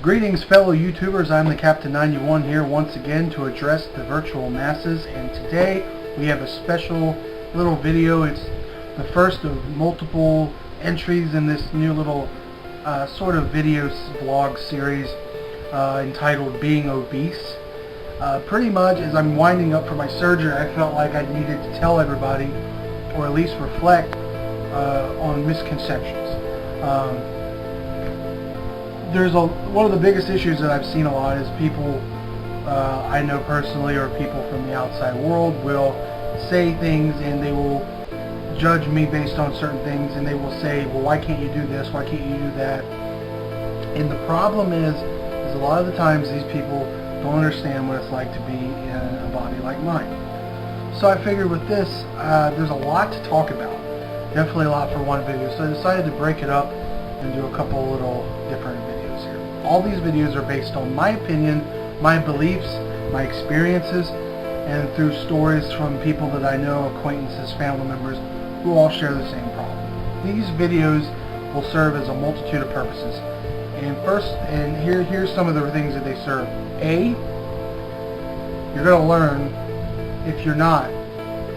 Greetings fellow YouTubers, I'm the Captain 91 here once again to address the virtual masses, and today we have a special little video. It's the first of multiple entries in this new little sort of video vlog series entitled Being Obese. Pretty much as I'm winding up for my surgery, I felt like I needed to tell everybody, or at least reflect on misconceptions. One of the biggest issues that I've seen a lot is people I know personally, or people from the outside world, will say things and they will judge me based on certain things, and they will say, well, why can't you do this, why can't you do that? And the problem is a lot of the times these people don't understand what it's like to be in a body like mine. So I figured with this, there's a lot to talk about, definitely a lot for one video, so I decided to break it up and do a couple little different videos here. All these videos are based on my opinion, my beliefs, my experiences, and through stories from people that I know, acquaintances, family members, who all share the same problem. These videos will serve as a multitude of purposes. And here's some of the things that they serve. A, you're going to learn, if you're not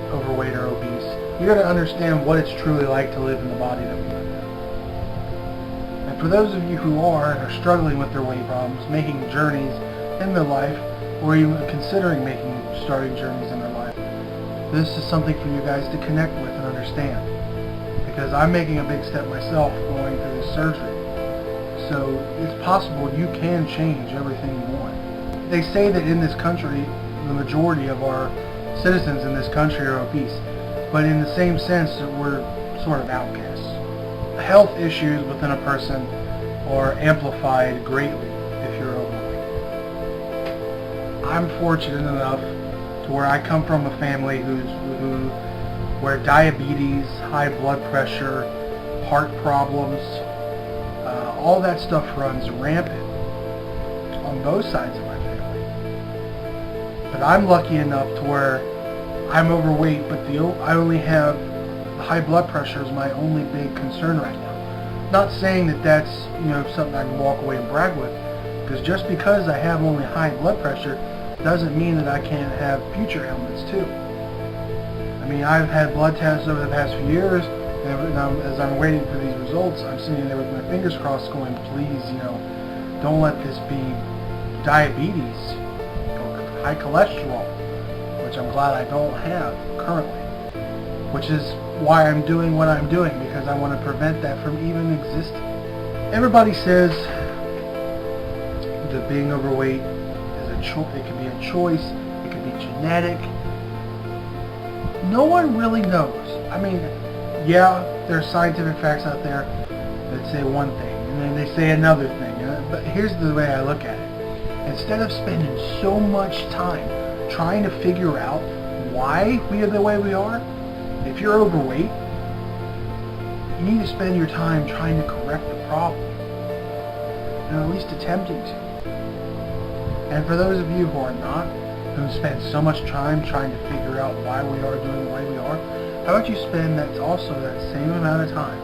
overweight or obese, you're going to understand what it's truly like to live in the body that we live in. And for those of you who are and are struggling with their weight problems, making journeys in their life, or even considering starting journeys in their life, this is something for you guys to connect with and understand. Because I'm making a big step myself going through this surgery. So it's possible you can change everything you want. They say that in this country, the majority of our citizens in this country are obese, but in the same sense that we're sort of outcasts. Health issues within a person are amplified greatly if you're overweight. I'm fortunate enough to where I come from a family where diabetes, high blood pressure, heart problems, all that stuff runs rampant on both sides of my family. But I'm lucky enough to where I'm overweight, but I only have the high blood pressure is my only big concern right now. Not saying that that's something I can walk away and brag with, because just because I have only high blood pressure doesn't mean that I can't have future ailments too. I mean, I've had blood tests over the past few years, and as I'm waiting for these results, I'm sitting there with my fingers crossed going, please, don't let this be diabetes or high cholesterol, which I'm glad I don't have currently, which is why I'm doing what I'm doing, because I want to prevent that from even existing. Everybody says that being overweight is it can be a choice, it can be genetic. No one really knows. I mean, yeah, there's scientific facts out there that say one thing, and then they say another thing. But here's the way I look at it. Instead of spending so much time trying to figure out why we are the way we are, if you're overweight, you need to spend your time trying to correct the problem, and at least attempting to. And for those of you who are not, who spend so much time trying to figure out why we are doing the way we are, how about you spend that same amount of time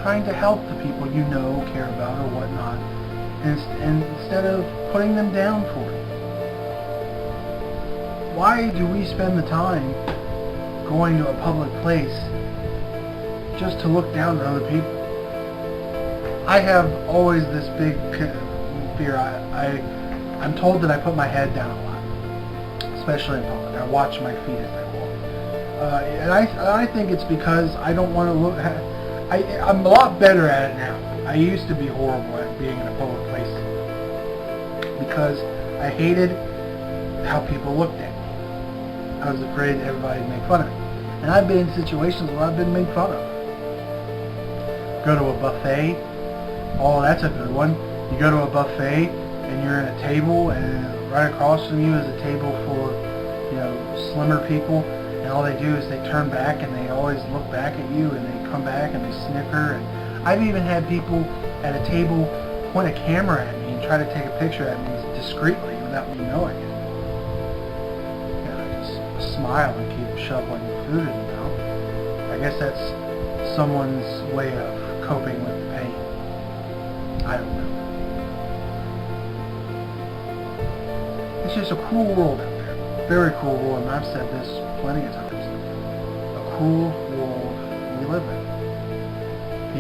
trying to help the people you know, care about, or whatnot, and instead of putting them down for it. Why do we spend the time going to a public place just to look down on other people? I have always this big fear. I'm told that I put my head down a lot, especially in public. I watch my feet as I walk. And I think it's because I don't want to look. I'm a lot better at it now. I used to be horrible at being in a public place because I hated how people looked at me. I was afraid everybody would make fun of me. And I've been in situations where I've been made fun of. Go to a buffet. Oh, that's a good one. You go to a buffet and you're at a table, and right across from you is a table full of slimmer people, and all they do is they turn back and they always look back at you, and they come back and they snicker. And I've even had people at a table point a camera at me and try to take a picture at me discreetly without me knowing it. I just smile and keep shoveling food in the mouth. I guess that's someone's way of coping with the pain. I don't know. just a cruel world out there. Very cruel world, and I've said this plenty of times. A cruel world we live in.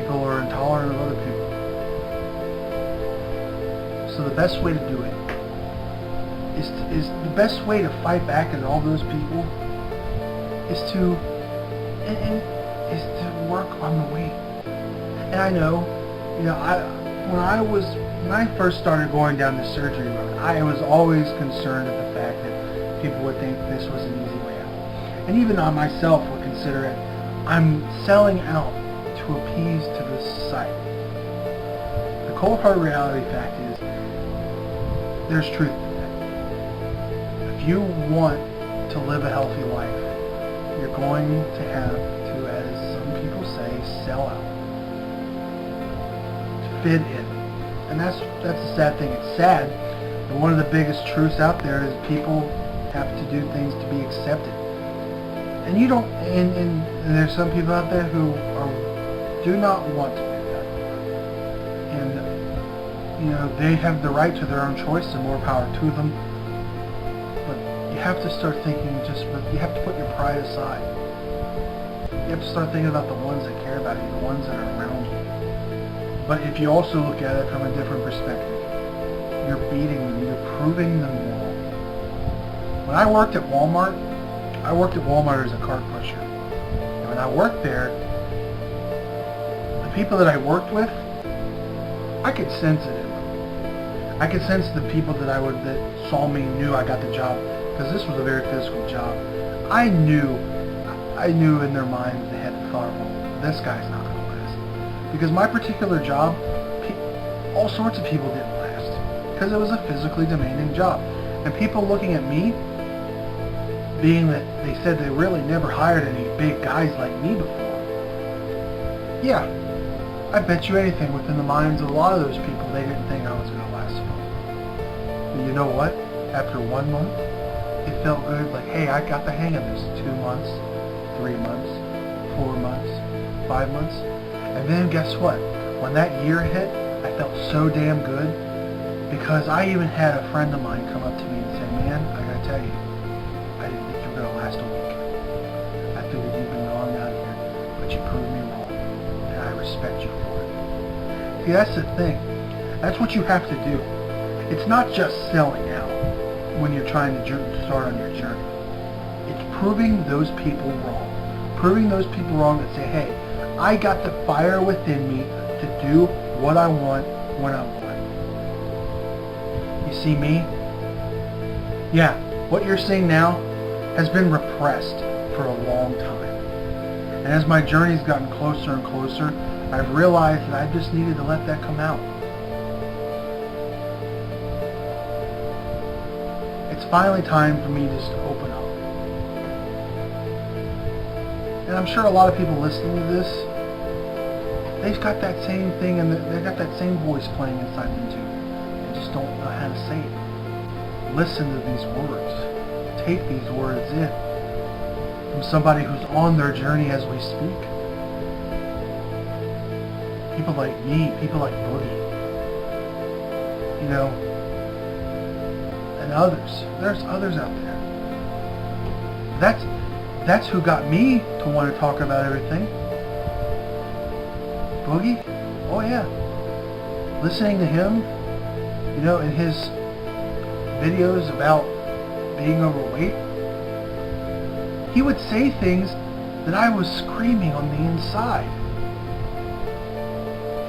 People are intolerant of other people. So the best way to do it is the best way to fight back at all those people is to work on the weight. And I know, when I first started going down the surgery road, I was always concerned at the fact that people would think this was an easy way out. And even I myself would consider it, I'm selling out to appease to this society. The cold hard reality fact is, there's truth to that. If you want to live a healthy life, you're going to have to, as some people say, sell out. To fit in. And that's the sad thing. It's sad, but one of the biggest truths out there is people have to do things to be accepted. And you don't, and there's some people out there who do not want to do that. And they have the right to their own choice, and more power to them. But you have to start thinking you have to put your pride aside. You have to start thinking about the ones that care about you, the ones that are around you. But if you also look at it from a different perspective, you're beating them, you're proving them wrong. When I worked at Walmart as a cart pusher. And when I worked there, the people that I worked with, I could sense it in them. I could sense the people that saw me knew I got the job, because this was a very physical job. I knew in their minds they had the thought, well, this guy's not going to last. Because my particular job, all sorts of people didn't last, because it was a physically demanding job. And people looking at me, being that they said they really never hired any big guys like me before. Yeah, I bet you anything within the minds of a lot of those people, they didn't think I was going to last long. But you know what? After 1 month, it felt good, like, hey, I got the hang of this. 2 months, 3 months, 4 months, 5 months. And then guess what? When that year hit, I felt so damn good, because I even had a friend of mine come up to me and say, man, I gotta tell you, I didn't think you were going to last a week. I figured you've been wrong out here, but you proved me wrong, and I respect you for it. See, that's the thing. That's what you have to do. It's not just selling out when you're trying to start on your journey. It's proving those people wrong. Proving those people wrong that say, hey, I got the fire within me to do what I want when I want. You see me? Yeah, what you're seeing now has been repressed for a long time. And as my journey's gotten closer and closer, I've realized that I just needed to let that come out. It's finally time for me just to open up. And I'm sure a lot of people listening to this, they've got that same thing, and they've got that same voice playing inside them too. They just don't know how to say it. Listen to these words. Take these words in from somebody who's on their journey as we speak. People like me, people like Boogie, and others. There's others out there. That's who got me to want to talk about everything. Boogie? Oh yeah. Listening to him, in his videos about being overweight, he would say things that I was screaming on the inside.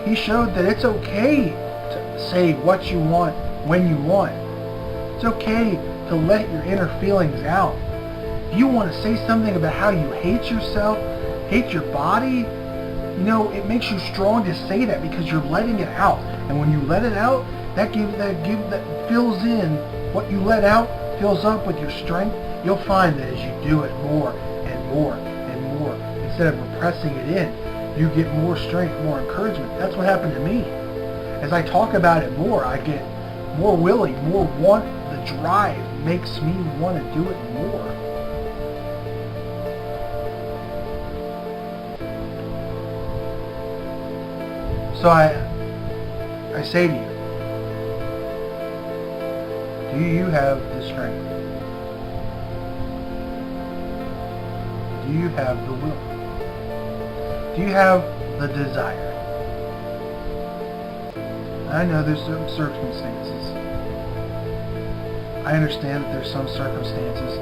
He showed that it's okay to say what you want when you want. It's okay to let your inner feelings out. If you want to say something about how you hate yourself, hate your body, it makes you strong to say that, because you're letting it out. And when you let it out, that fills in what you let out, fills up with your strength. You'll find that as you do it more and more and more, instead of repressing it in, you get more strength, more encouragement. That's what happened to me. As I talk about it more, I get more willing, more want. The drive makes me want to do it more. So I say to you, Do you have the strength? Do you have the will? Do you have the desire? I know there's some circumstances. I understand that there's some circumstances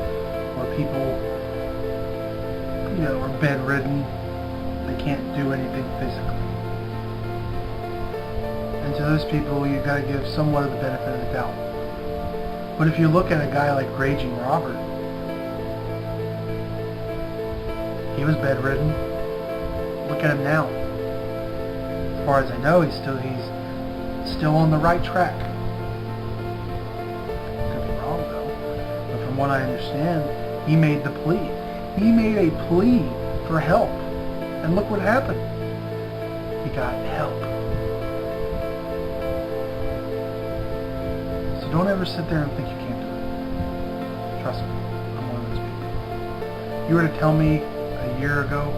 where people, are bedridden. They can't do anything physically. And to those people, you've got to give somewhat of the benefit of the doubt. But if you look at a guy like Raging Robert, he was bedridden. Look at him now. As far as I know, he's still on the right track. Could be wrong though. But from what I understand, he made the plea. He made a plea for help. And look what happened. He got help. So don't ever sit there and think you can't do it. Trust me, I'm one of those people. If you were to tell me a year ago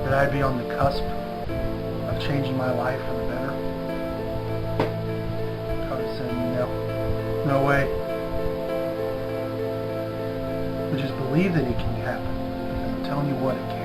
that I'd be on the cusp of changing my life for the better, I would have said no way. But just believe that it can happen. Because I'm telling you what, it can.